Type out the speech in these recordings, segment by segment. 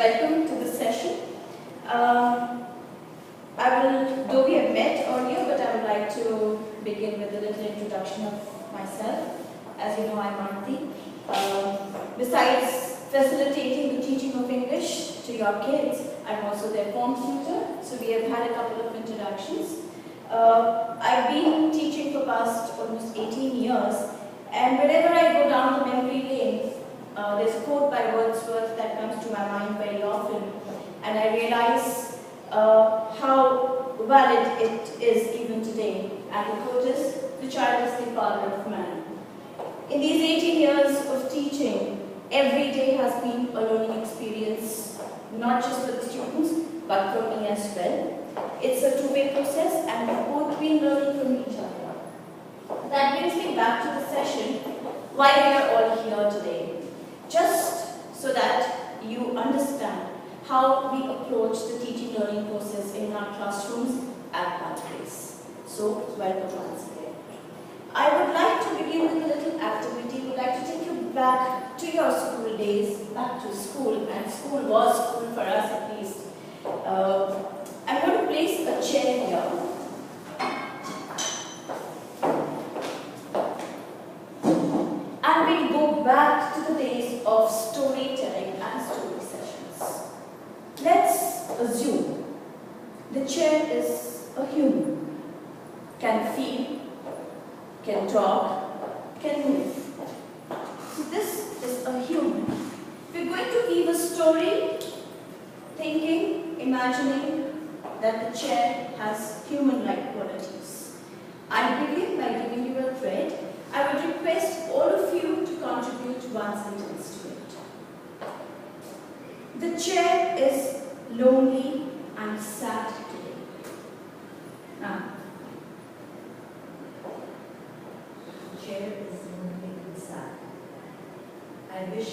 Welcome to the session. Though we have met earlier, but I would like to begin with a little introduction of myself. As you know, I'm Aarti. Besides facilitating the teaching of English to your kids, I'm also their form tutor, so we have had a couple of introductions. I've been teaching for past almost 18 years, and whenever I go down the memory lane, there's a quote by Wordsworth that comes to my mind very often, and I realize how valid it is even today. And the quote is, "The child is the father of man." In these 18 years of teaching, every day has been a learning experience, not just for the students, but for me as well. It's a two-way process, and we've both been learning from each other. That brings me back to the session, why we are all here today. Just so that you understand how we approach the teaching learning process in our classrooms at Pathways. So, welcome once again. I would like to begin with a little activity. I would like to take you back to your school days, back to school, and school was school for us at least. I'm going to place a chair here. And we'll go back to the days of storytelling and story sessions. Let's assume the chair is a human, can feel, can talk, can move. So this is a human. We're going to weave a story, thinking, imagining that the chair has human-like qualities. I'll begin by giving you a thread. I would request all of you to contribute one sentence to it. The chair is lonely and sad today. Now, the chair is lonely and sad. I wish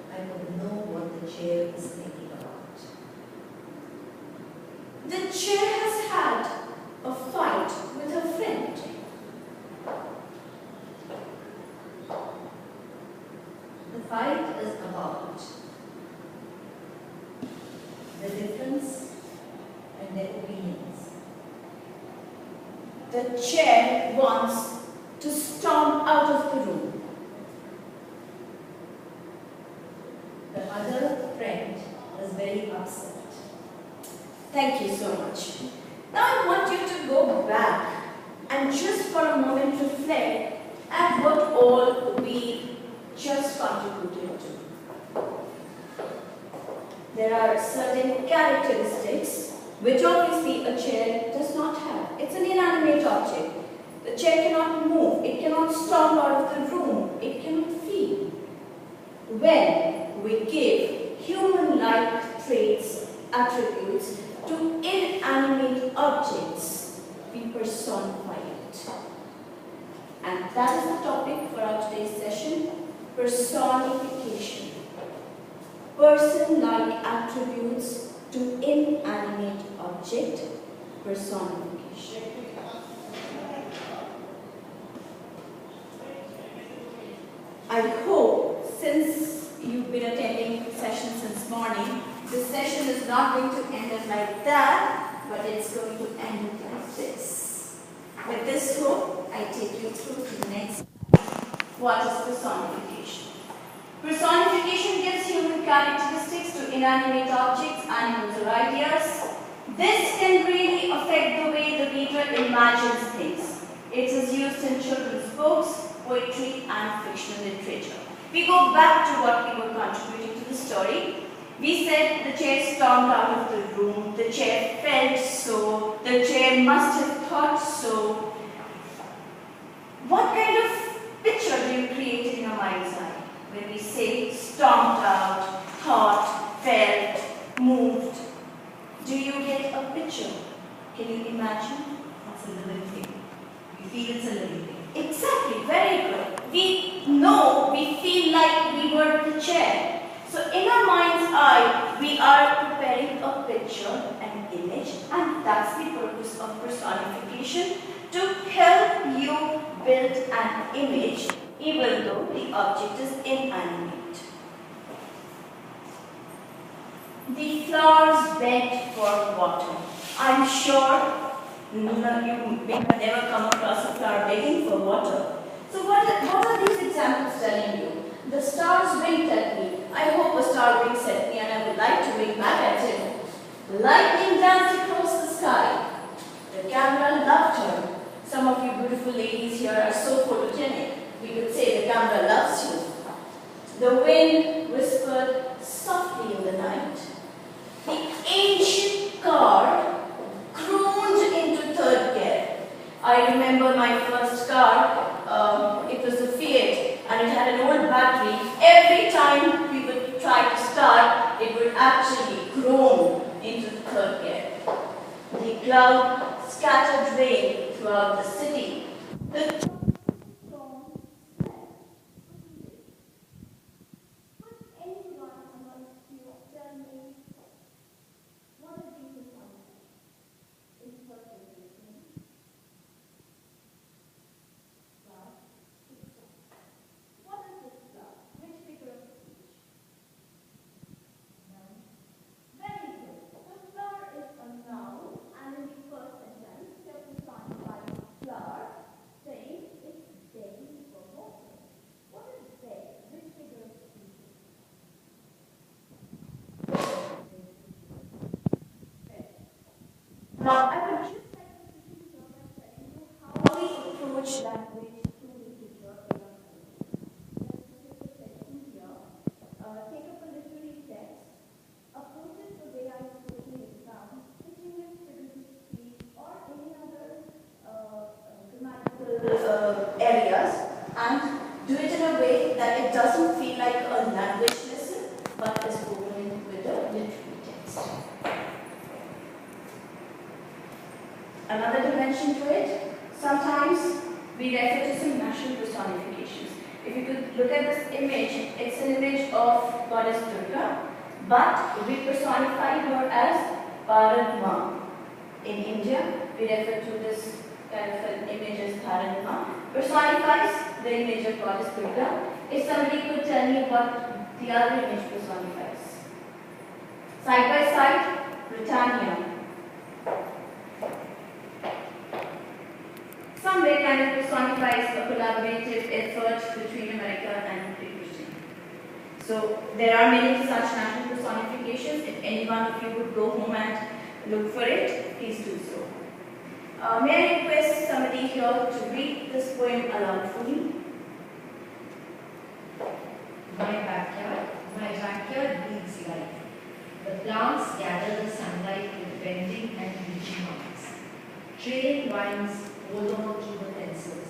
I could know what the chair is thinking about. the chair has had a fight with her friend. The fight is about the difference in their opinions. The chair wants to storm out of the room. The other friend is very upset. Thank you so much. Now I want you to go back and just for a moment reflect at what all we just contributed to. There are certain characteristics which obviously a chair does not have. It's an inanimate object. The chair cannot move, it cannot storm out of the room, it cannot feel. When we give human-like traits, attributes to inanimate objects, we personify it. And that is the topic for our today's session, personification. Person-like attributes to inanimate object, personification. I hope, since you've been attending sessions since morning, this session is not going to end up like that, but it's going to end up like this. With this hope, I take you through to the next. What is personification? Personification gives human characteristics to inanimate objects, animals, or ideas. This can really affect the way the reader imagines things. It is used in children's books, poetry, and fictional literature. We go back to what we were contributing to the story. We said the chair stormed out of the room, the chair felt so, the chair must have thought so. What kind of picture do you create in your mind's eye when we say stormed out, thought, felt, moved? Do you get a picture? Can you imagine? It's a living thing. You feel it's a living thing. Exactly, very good. We know, we feel like we were the chair. So in our mind's eye, we are preparing a picture, an image, and that's the purpose of personification, to help you build an image even though the object is inanimate. The flowers begged for water. I'm sure you may have never come across a flower begging for water. So what are these examples telling you? The stars winked at me. I hope a star winks at me and I would like to wink back at him. Lightning danced across the sky. The camera loved her. Some of you beautiful ladies here are so photogenic. We could say the camera loves you. The wind whispered softly in the night. The ancient car crooned into third gear. I remember my first car. It was a Fiat and it had an old battery. Every time we would try to start, it would actually groan into the third gear. The cloud scattered rain throughout the city. The storm slept. Would anyone amongst you tell me what a beautiful sunset in person listening? Well, it's love. What is this love? Which figure of speech? Noun. Very good. The flower is a noun, and in the first sentence, you have to personify flower, saying it's begging for water. What is beg? Which figure of speech? Beg. Now, I would just like to begin here by telling you how we approach language through literature in our country. Let's look at the session here. Take up a literary text, approach it the way I'm approaching it now, switching it figure to speech or any other grammatical areas, and do it in a way that it doesn't feel like a language lesson, but is woven with a literary text. Another dimension to it, sometimes we refer to some national personifications. If you could look at this image, it's an image of Goddess Durga, but we personify her as Bharat Ma. In India, we refer to this kind of an image as Bharat Ma. Personifies the image of Goddess Durga. If somebody could tell me what the other image personifies. Side by side, Britannia. Some way kind of personifies a collaborative effort between America and Great Britain. So there are many such national personifications. If any one of you would go home and look for it, please do so. May I request somebody here to read this poem aloud for me? My backyard breathes life. The plants gather the sunlight with bending and reaching arms. Trailing vines hold on to the fences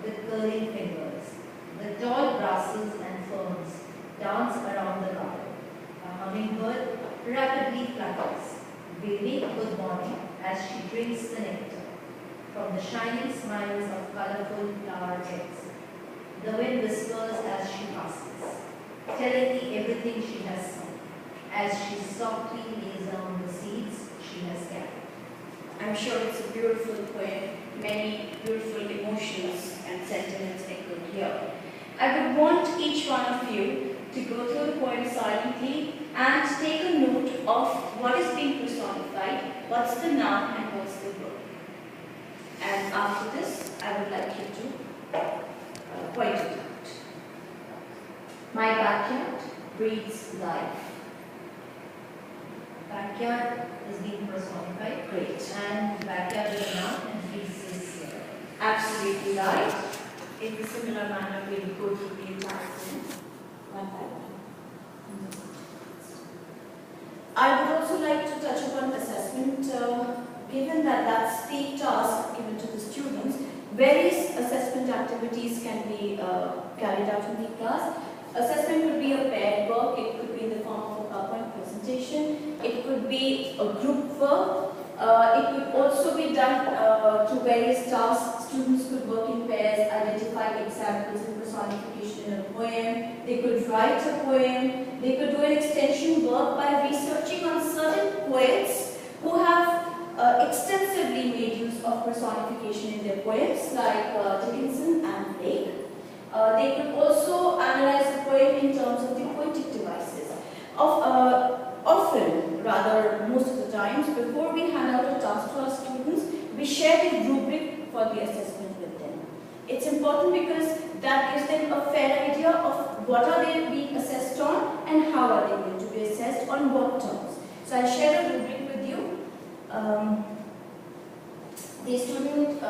with curling fingers. The tall grasses and ferns dance around the garden. A hummingbird rapidly flutters, waving good morning as she drinks the nectar from the shining smiles of colorful flower heads. The wind whispers as she passes, telling me everything she has seen, as she softly lays down the seeds she has gathered. I'm sure it's a beautiful poem, many beautiful emotions and sentiments echoed here. I would want each one of you to go through the poem silently and take a note of what is being personified, what's the noun and what's the verb. And after this, I would like you to point it out. My backyard breathes life. Backyard is being personified. Great. And backyard is a noun and breeze is here. Absolutely right. In a similar manner, we'll go through the entire poem one by one. I would also like to touch upon assessment. Given that that's the task given to the students, various assessment activities can be carried out in the class. Assessment could be a paired work, it could be in the form of a PowerPoint presentation, it could be a group work, it could also be done through various tasks. Students could work in pairs, identify examples and personification in a poem, they could write a poem, they could do an extension work by researching on certain poets who have extensively made use of personification in their poems like Dickinson and Blake. They could also analyze the poem in terms of the poetic devices. Often, for the assessment with them. It's important because that gives them a fair idea of what are they being assessed on and how are they going to be assessed on what terms. So I'll share a rubric with you. The student,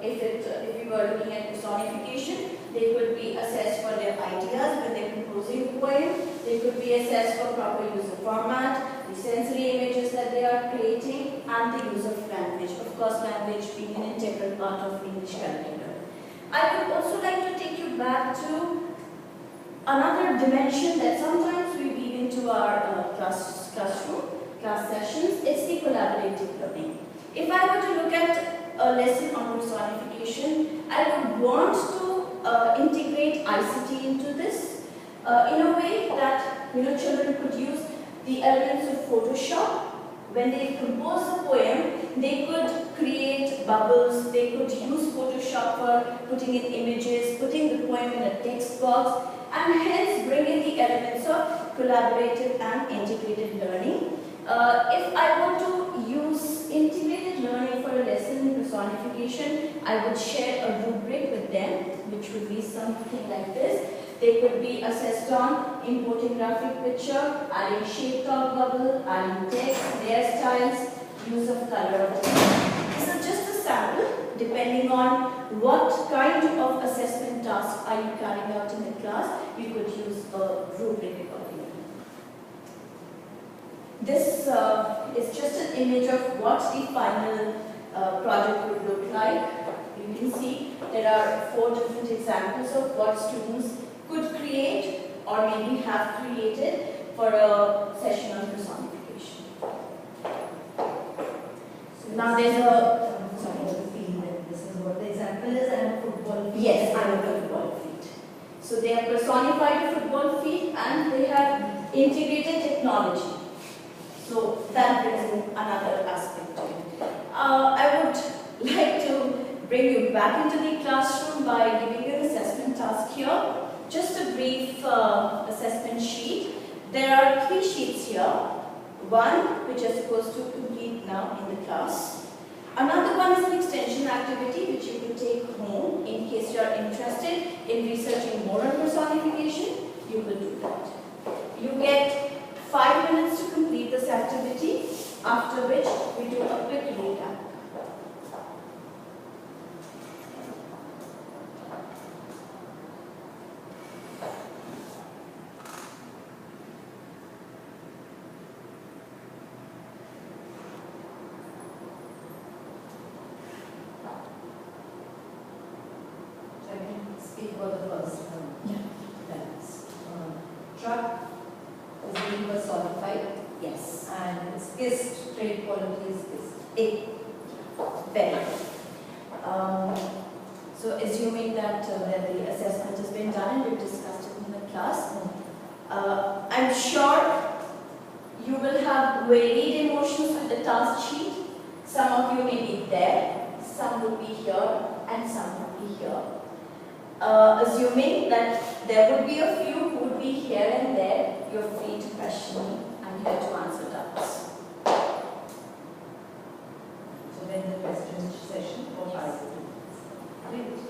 if we were looking at personification, they could be assessed for their ideas when they're composing a poem. They could be assessed for proper use of format, the sensory images that they are creating, and the use of language. Of course, language being an integral part of English curriculum. I would also like to take you back to another dimension that sometimes we weave into our class sessions. It's the collaborative learning. If I were to look at a lesson on personification, I would want to integrate ICT into this in a way that children could use the elements of Photoshop. When they compose a poem, they could create bubbles, they could use Photoshop for putting in images, putting the poem in a text box, and hence bring in the elements of collaborative and integrated learning. If I were to use integrated learning for a lesson in personification, I would share a rubric with them, which would be something like this. They could be assessed on importing graphic picture, adding shape talk bubble, adding text, their styles, use of color. This is just a sample. Depending on what kind of assessment task are you carrying out in the class, you could use a rubric accordingly. This is just an image of what the final project would look like. You can see there are 4 different examples of what students could create or maybe have created for a session on personification. So now there's a this is what the example is, and a football field. Yes, and a football field. So they have personified a football field and they have integrated technology. So that brings in another aspect to it. I would like to bring you back into the classroom by giving you an assessment task here. Just a brief assessment sheet. There are 3 sheets here. One which you're supposed to complete now in the class. Another one is an extension activity which you could take home in case you are interested in researching more on personification. You could do that. You get 5 minutes to complete this activity, after which we do a quick recap. Speak about the first one. Yeah. That's truck is being personified. Yes. And its kissed trait quality is this. Very good. So assuming that the assessment has been done and we've discussed it in the class, I'm sure you will have varied emotions with the task sheet. Some of you may be there, some will be here, and some will be here. Assuming that there would be a few who would be here and there, you're free to question me. I'm here to answer doubts. So then the question session for 5 minutes.